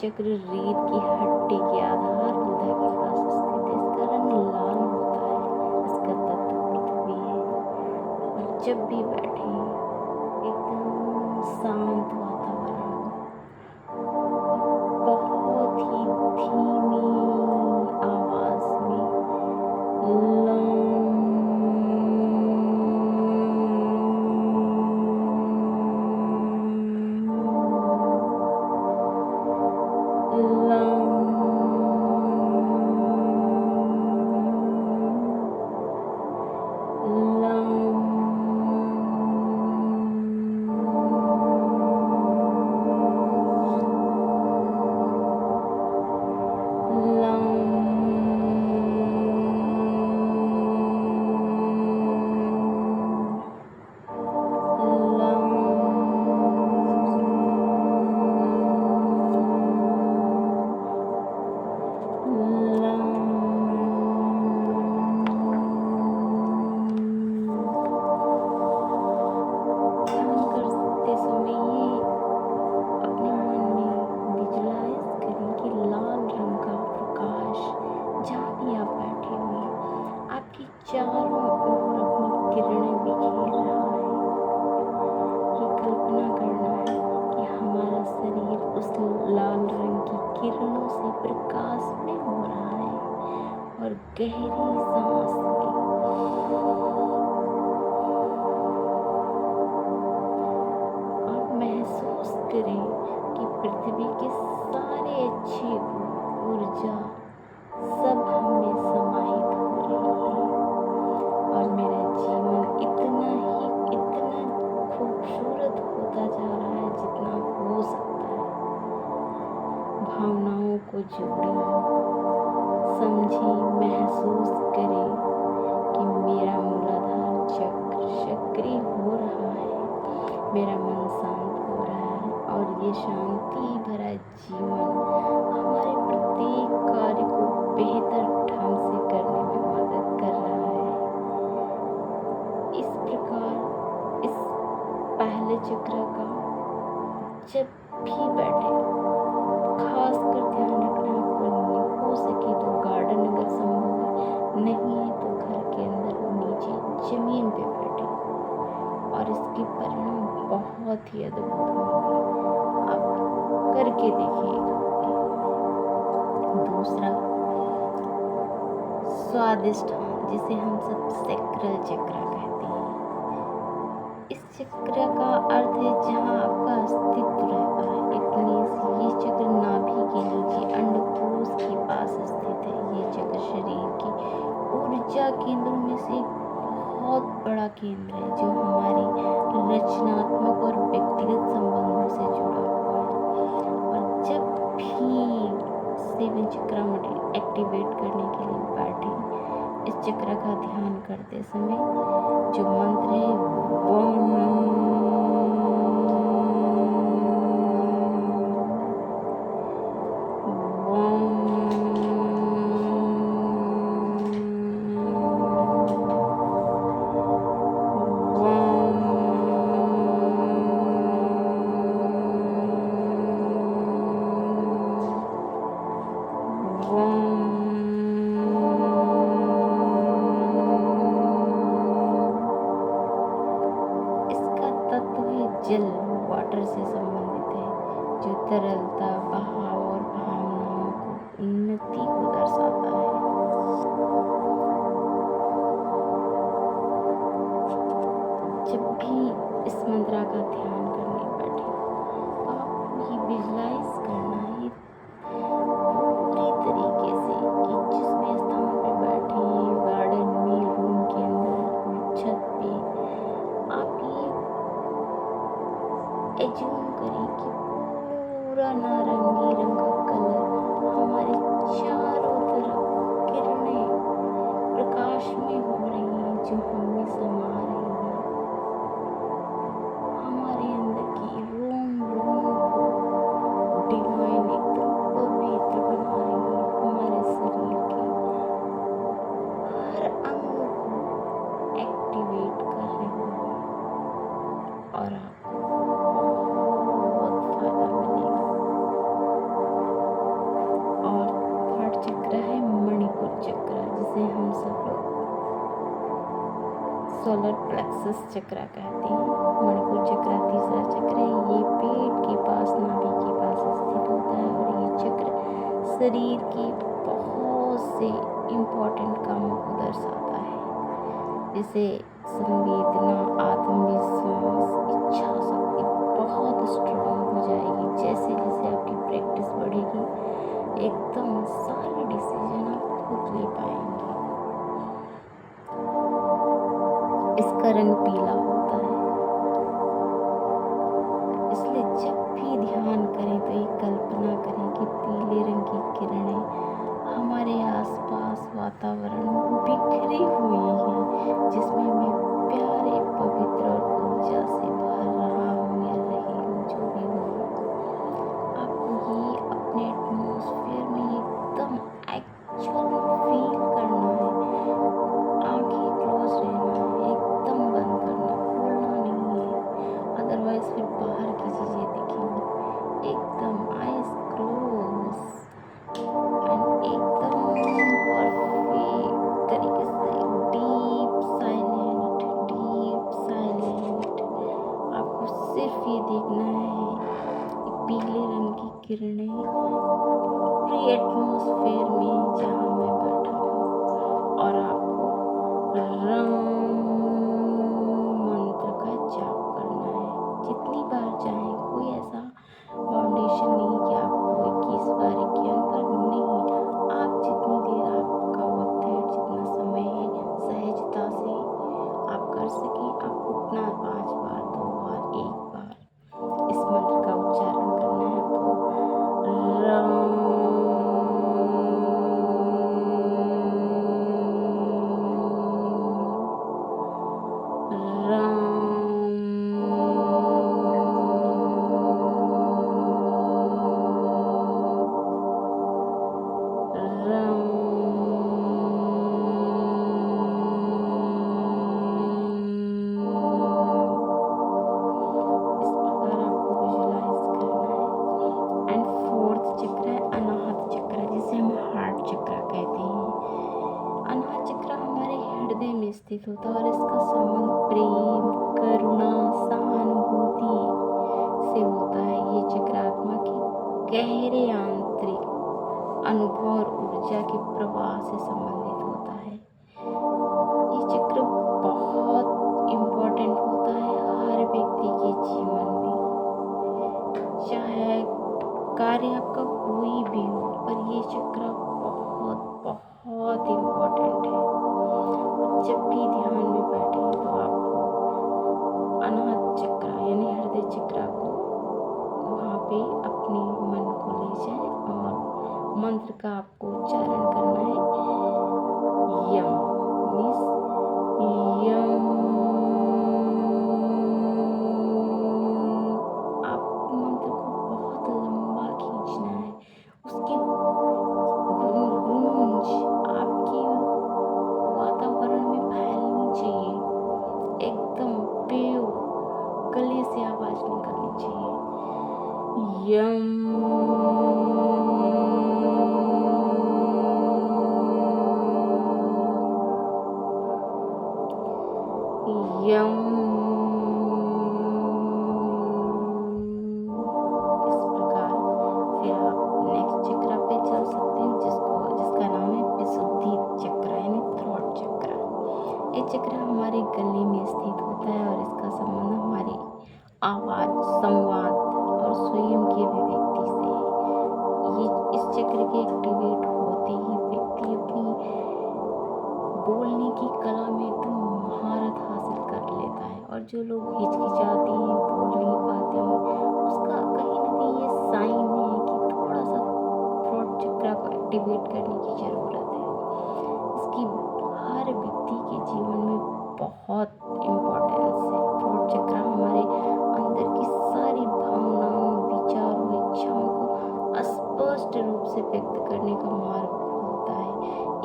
चक्र रेत की हड्डी के आधार बुधा के पास स्थित है। इसका रंग लाल होता है। इसका तत्व पृथ्वी है। और जब भी बैठे एकदम शांत वातावरण हो, बहुत ही धीमी आवाज में चारों ओर अपनी किरणें बिखेर रहा है। ये कल्पना करना है कि हमारा शरीर उस लाल रंग की किरणों से प्रकाश में हो रहा है। और गहरी सांस लें और महसूस करें कि पृथ्वी के सारे अच्छे ऊर्जा सब हमें समाहित हो रही है। और मेरा जीवन इतना खूबसूरत होता जा रहा है जितना हो सकता है। भावनाओं को जोड़ें, समझें, महसूस करें कि मेरा मूलाधार चक्र सक्रिय हो रहा है। मेरा मन शांत हो रहा है और ये शांति भरा जीवन हमारे प्रत्येक कार्य को बेहतर ढंग से करने में मदद कर रहा है। इस प्रकार इस पहले चक्र का जब भी बैठे, खास कर ध्यान रखना आपको हो सके तो गार्डन अगर संभव नहीं है तो घर के अंदर नीचे जमीन पे बैठे और इसके परिणाम बहुत ही अद्भुत होंगे। आप करके देखिएगा। दूसरा स्वादिष्ठान, जिसे हम सब सैक्रल चक्र कहते हैं। इस चक्र का अर्थ है जहाँ आपका अस्तित्व रहता है। ये चक्र नाभि के नीचे अंडकोश के पास स्थित है। ये चक्र शरीर की ऊर्जा केंद्रों में से बहुत बड़ा केंद्र है जो हमारी रचनात्मक और व्यक्तिगत संबंधों से जुड़ा हुआ है। और जब भी सेवन चक्र एक्टिवेट करने के लिए बैठे, इस चक्र का ध्यान करते समय जो मंत्र है जल, वाटर से संबंधित है, जो तरलता, बहाव और भावनाओं को उन्नति को दर्शाता है। जब भी इस मंत्र का ध्यान करने बैठे, आप ये विजुलाइज करना है पूरी तरीके से कि जिस भी स्थान पे बैठे हैं, गार्डन में, रूम के अंदर, छत पे, आप ये एज्यूम करें कि पूरा नारा सोलर प्लेक्सस चक्रा कहते हैं। मणिपुर चक्रा तीसरा चक्र है। ये पेट के पास, नाभि के पास स्थित होता है और ये चक्र शरीर की बहुत से इम्पोर्टेंट कामों को दर्शाता है, जैसे संवेदना, आत्मविश्वास, इच्छा शक्ति बहुत स्ट्रॉन्ग हो जाएगी। जैसे जैसे आपकी प्रैक्टिस बढ़ेगी, एकदम सारे डिसीजन आप खुद ले पाएंगे। इसका रंग पीला होता है, इसलिए जब भी ध्यान करें तो ये कल्पना करें कि पीले रंग की किरणें हमारे आसपास वातावरण में बिखरी हुई हैं, जिसमें मैं प्यारे, पवित्र और ऊर्जा से भर रहा हूँ या रही हूँ, जो भी हो। आपको ये अपने एटमॉस्फेयर में एकदम एक्चुअल फील करना है। आंखें क्लोज रहना है, एकदम बंद करना, खोलना नहीं है, अदरवाइज फिर बाहर की चीज़ें दिखेंगी। एकदम आइज क्लोज एंड एकदम परफेक्ट तरीके से डीप साइलेंट, डीप साइलेंट। आपको सिर्फ ये देखना है कि पीले रंग की किरणें पूरे एटमॉस्फेयर में जहाँ मैं बैठा हूँ, और आपको राम मंत्र का जाप करना है जितनी बार चाहें। कोई ऐसा बाउंडेशन नहीं कि आपको 21 बार 21 बार नहीं, आप जितनी देर आपका वक्त है, जितना समय है, सहजता से आप कर सकें, आप उतना 5 बार, 2 बार, 1 बार इस मंत्र का उच्चारण करना है आपको। राम स्थित होता है और इसका संबंध प्रेम, करुणा, सहानुभूति से होता है। ये चक्र आत्मा के गहरे आंतरिक अनुभव और ऊर्जा के प्रवाह से संबंधित होता है। ये चक्र बहुत इम्पोर्टेंट होता है हर व्यक्ति के जीवन में, चाहे कार्य आपका कोई भी हो, पर ये चक्र बहुत बहुत इम्पोर्टेंट है। जब भी ध्यान में बैठे तो आपको अनाहत चक्र यानी हृदय चक्र को वहाँ पे अपने मन को ले जाए और मंत्र का आपको उच्चारण करना है। यम मीन्स यम। आप मंत्र को बहुत लंबा खींचना है, उसकी गूंज आपकी वातावरण में फैलनी चाहिए, एकदम प्योर गले से आवाज निकलनी चाहिए। यम यम। इस प्रकार फिर आप नेक्स्ट चक्र पे चल सकते हैं, जिसका नाम है विशुद्धि चक्र यानी थ्रोट चक्र। ये चक्र हमारे गले में स्थित होता है और इसका संबंध हमारी आवाज, संवाद और स्वयं की अभिव्यक्ति से है। ये इस चक्र के एक्टिवेट होते ही व्यक्ति अपनी बोलने की कला में एकदम महारत हासिल कर लेता है, और जो लोग हिचकिचाते हैं, बोल नहीं पाते हैं, उसका कहीं ना कहीं ये साइन है कि थोड़ा सा थ्रोट चक्र को एक्टिवेट करने की ज़रूरत है। इसकी हर व्यक्ति के जीवन में बहुत इम्पोर्टेंस है। थ्रोट चक्र हमारे अंदर की सारी भावनाओं, विचारों, इच्छाओं को स्पष्ट रूप से व्यक्त करने का मार्ग खोलता है।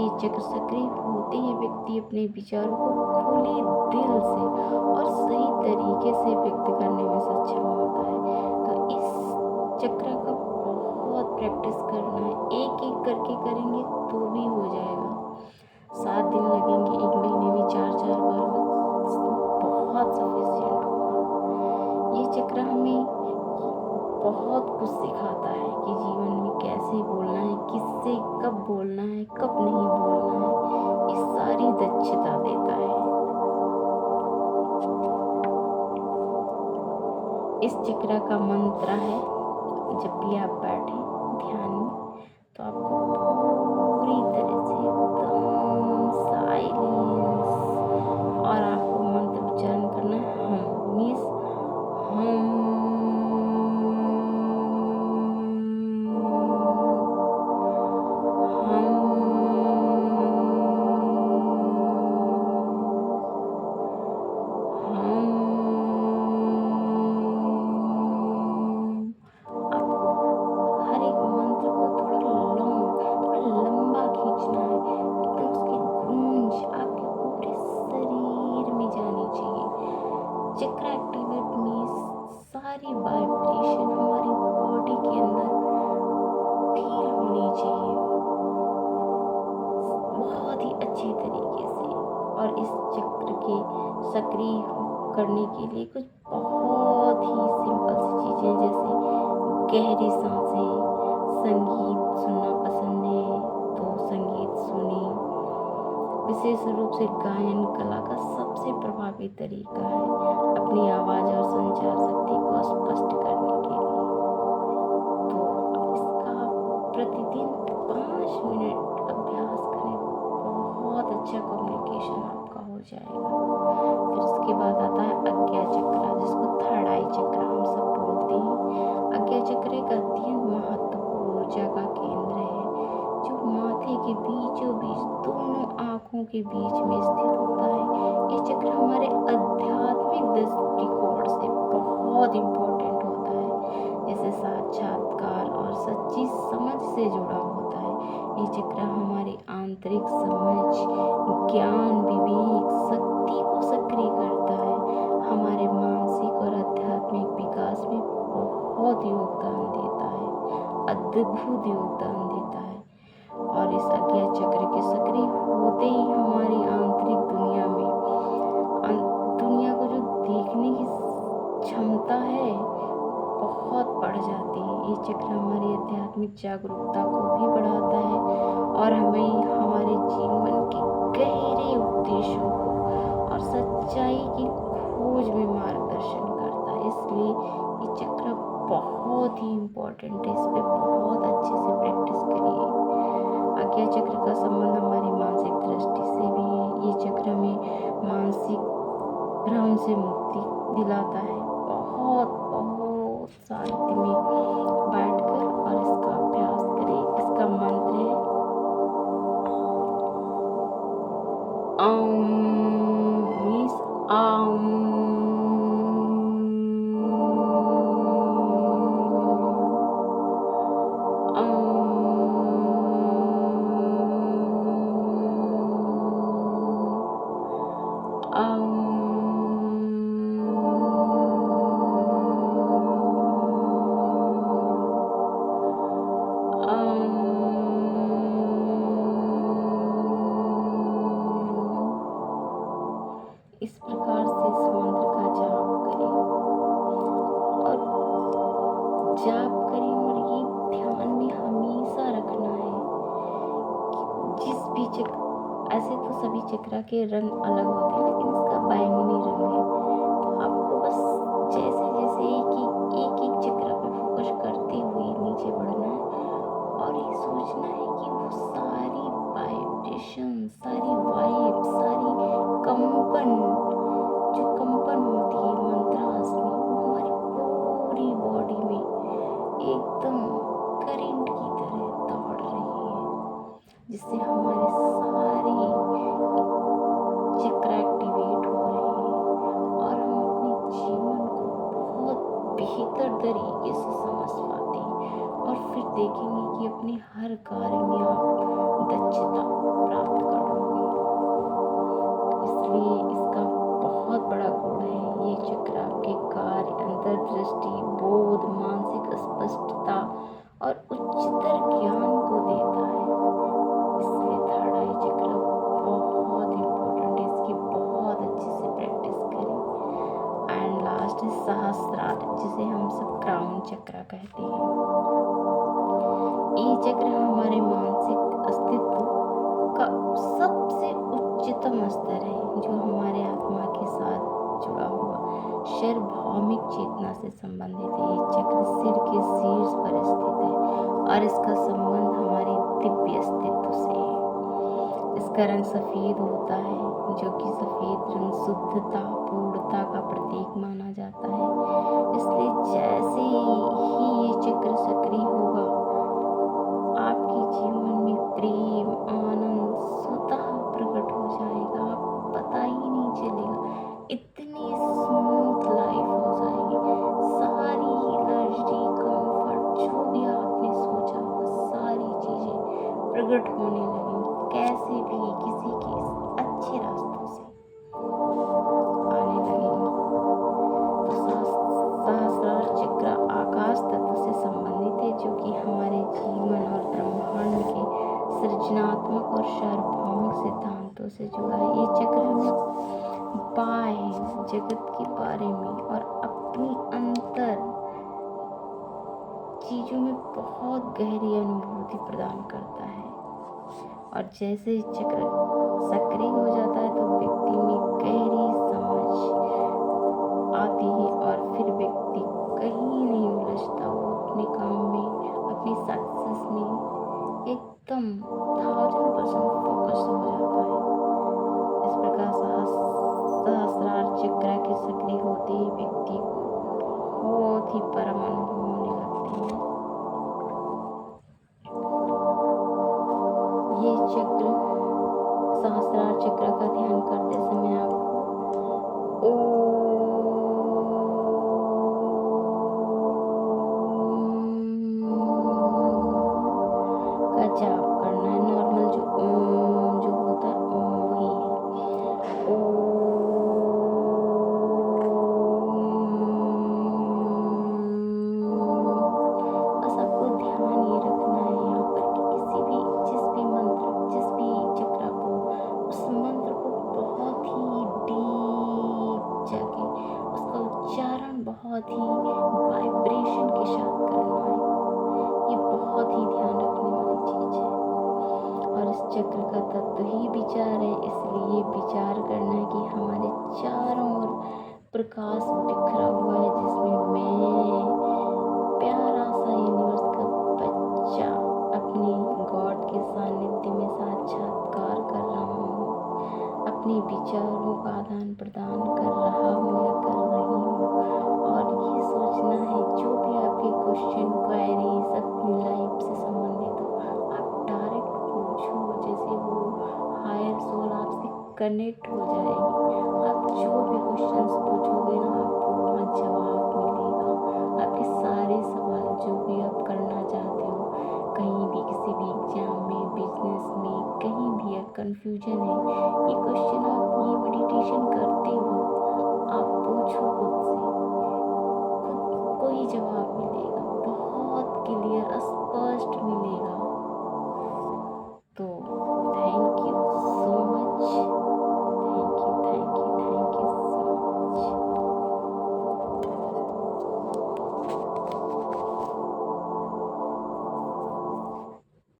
ये चक्र सक्रिय होते ही व्यक्ति अपने विचारों को खुले दिल से और सही तरीके से व्यक्त करने में सक्षम होता है। तो इस चक्र का बहुत प्रैक्टिस करना है, एक एक करके करेंगे तो भी हो जाएगा। 7 दिन लगेंगे, 1 महीने में 4-4 बार बहुत सफिशिएंट होगा। ये चक्र हमें बहुत कुछ सिखाता है कि जीवन में कैसे बोलना है, किससे कब बोलना है, कब नहीं बोलना है, ये सारी दक्षता देता है। इस चक्र का मंत्र है, जब भी आप बैठे ध्यान में तो आपको पूरी तरह से एकदम साइलेंस और आपको मंत्र उच्चारण करना है हम मीन्स चक्र एक्टिवेट मीन्स सारी वाइब्रेशन हमारी बॉडी के अंदर फील होनी चाहिए बहुत ही अच्छे तरीके से। और इस चक्र के सक्रिय करने के लिए कुछ बहुत ही सिंपल सी चीज़ें, जैसे गहरी सांसें, संगीत सुनना पसंद है तो संगीत सुने। विशेष रूप से गायन कला का सबसे प्रभावी तरीका है अपनी आवाज़ और संचार शक्ति को स्पष्ट करने के लिए। तो इसका प्रतिदिन 5 मिनट अभ्यास करें, बहुत अच्छा कम्युनिकेशन आपका हो जाएगा। फिर उसके बाद आता है आज्ञा चक्र, जिसको थर्ड आई चक्र हम सब बोलते हैं। आज्ञा चक्र एक अत्यंत महत्वपूर्ण ऊर्जा का केंद्र है जो माथे के बीचों बीच दोनों आँखों के बीच में स्थित होता है। ये चक्र हमारे आध्यात्मिक दृष्टिकोण से बहुत इम्पोर्टेंट होता है, जैसे साक्षात्कार और सच्ची समझ से जुड़ा होता है। ये चक्र हमारी आंतरिक समझ, ज्ञान, विवेक, शक्ति को सक्रिय करता है, हमारे मानसिक और आध्यात्मिक विकास में बहुत योगदान देता है, अद्भुत योगदान देता है। और इस आज्ञा चक्र के सक्रिय होते ही हमारी आंतरिक दुनिया को जो देखने की क्षमता है बहुत बढ़ जाती है। ये चक्र हमारी आध्यात्मिक जागरूकता को भी बढ़ाता है और हमें हमारे जीवन के गहरे उद्देश्यों को और सच्चाई की खोज में मार्गदर्शन करता है। इसलिए ये चक्र बहुत ही इम्पोर्टेंट है, इस पर बहुत अच्छे से प्रैक्टिस करिए। आज्ञा चक्र का संबंध हमारी मानसिक दृष्टि से भी है। ये चक्र में मानसिक भ्रम से मुक्ति दिलाता है। बहुत शांति में बैठकर और इसका अभ्यास करें। इसका मंत्र है ओम मीन्स इस प्रकार से इस मंत्र का जाप करें और जाप करें। और ये ध्यान में हमेशा रखना है कि जिस भी चक्र, ऐसे तो सभी चक्र के रंग अलग होते हैं लेकिन इसका बैंगनी रंग है, तो आपको बस जैसे जैसे एक चक्र पे फोकस करते हुए नीचे बढ़ना है और ये सोचना है कि वो सारी वाइब्रेशन, सारी वाइब, सारी कंपन जो कंपन होती है मंत्रास में, वो हमारी पूरी बॉडी में एकदम करंट की तरह दौड़ रही है, जिससे हमारे सारे चक्र एक्टिवेट हो रहे हैं और हम अपने जीवन को बहुत बेहतर तरीके से समझ पाते हैं और फिर देखेंगे कि अपने हर कार्य में आप दक्षता प्राप्त कर लोगे। सहस्त्रार, जिसे हम सब क्राउन चक्र कहते हैं। ये चक्र हमारे मानसिक अस्तित्व का सबसे उच्चतम स्तर है, जो हमारे आत्मा के साथ जुड़ा हुआ सार्वभौमिक चेतना से संबंधित है। ये चक्र सिर के शीर्ष पर स्थित है और इसका संबंध हमारे दिव्य अस्तित्व से है। इसका रंग सफेद होता है, जो कि सफेद रंग शुद्धता, पूर्णता का प्रतीक माना जाता है। इसलिए जैसे ही ये चक्र सक्रिय होगा, आपके जीवन में प्रेम, आनंद स्वतः प्रकट हो जाएगा। आपको पता ही नहीं चलेगा, इतनी स्मूथ लाइफ हो जाएगी। सारी लग्जरी, कंफर्ट, जो भी आपने सोचा वो सारी चीजें प्रकट होने लगेंगी, कैसे भी किसी के अच्छे रास्तों से आने लगेंगी। तो सहस्रार चक्र आकाश तत्व से संबंधित है, जो कि हमारे जीवन और ब्रह्मांड के सृजनात्मक और सार्वभौमिक सिद्धांतों से जुड़ा है। ये चक्र हमें बाह्य जगत के बारे में और अपनी अंतर चीजों में बहुत गहरी अनुभूति प्रदान करता है। और जैसे ही चक्र सक्रिय हो जाता है तो व्यक्ति में गहरी समझ आती है और फिर व्यक्ति कहीं नहीं उलझता। वो अपने काम में, अपनी सक्सेस में एकदम 1000% फोकस हो जाता है। इस प्रकार सहस्रार चक्र के सक्रिय होते ही व्यक्ति को बहुत ही परम अनुभव होने लगते हैं। ये चक्र, सहस्रार चक्र का ध्यान करते समय आपको का जाप करना है। नॉर्मल जो होता है वही है। बस आपको ध्यान ये रखना है यहाँ पर कि किसी भी, जिस भी मंत्र, जिस भी चक्र को, उस मंत्र को बहुत ही डीप जाके उसका उच्चारण बहुत ही वाइब्रेशन के साथ करना है। ये बहुत ही ध्यान रखने वाली चीज है। और इस चक्र का तत्व ही विचार है, इसलिए विचार करना है कि हमारे चारों ओर प्रकाश बिखरा हुआ है, जिसमें मैं, प्यारा सा यूनिवर्स का बच्चा, अपने गॉड के सानिध्य में साक्षात्कार कर रहा हूँ, अपने विचारों का आदान प्रदान कर रहा हूँ या कर रही हूँ। और ये सोचना है, जो भी आपके क्वेश्चन, क्वेरीज अपनी लाइफ से संबंधित हो, आप डायरेक्ट पूछो, जैसे वो हायर सोल आपसे कनेक्ट हो जाएगी। आप जो भी क्वेश्चंस पूछोगे ना, आपको वहाँ जवाब मिलेगा। आपके सारे सवाल जो भी आप करना चाहते हो, कहीं भी, किसी भी एग्जाम में, बिजनेस में, कहीं भी कंफ्यूजन है, ये क्वेश्चन आप, ये मेडिटेशन करते हो, आप पूछो खुद से।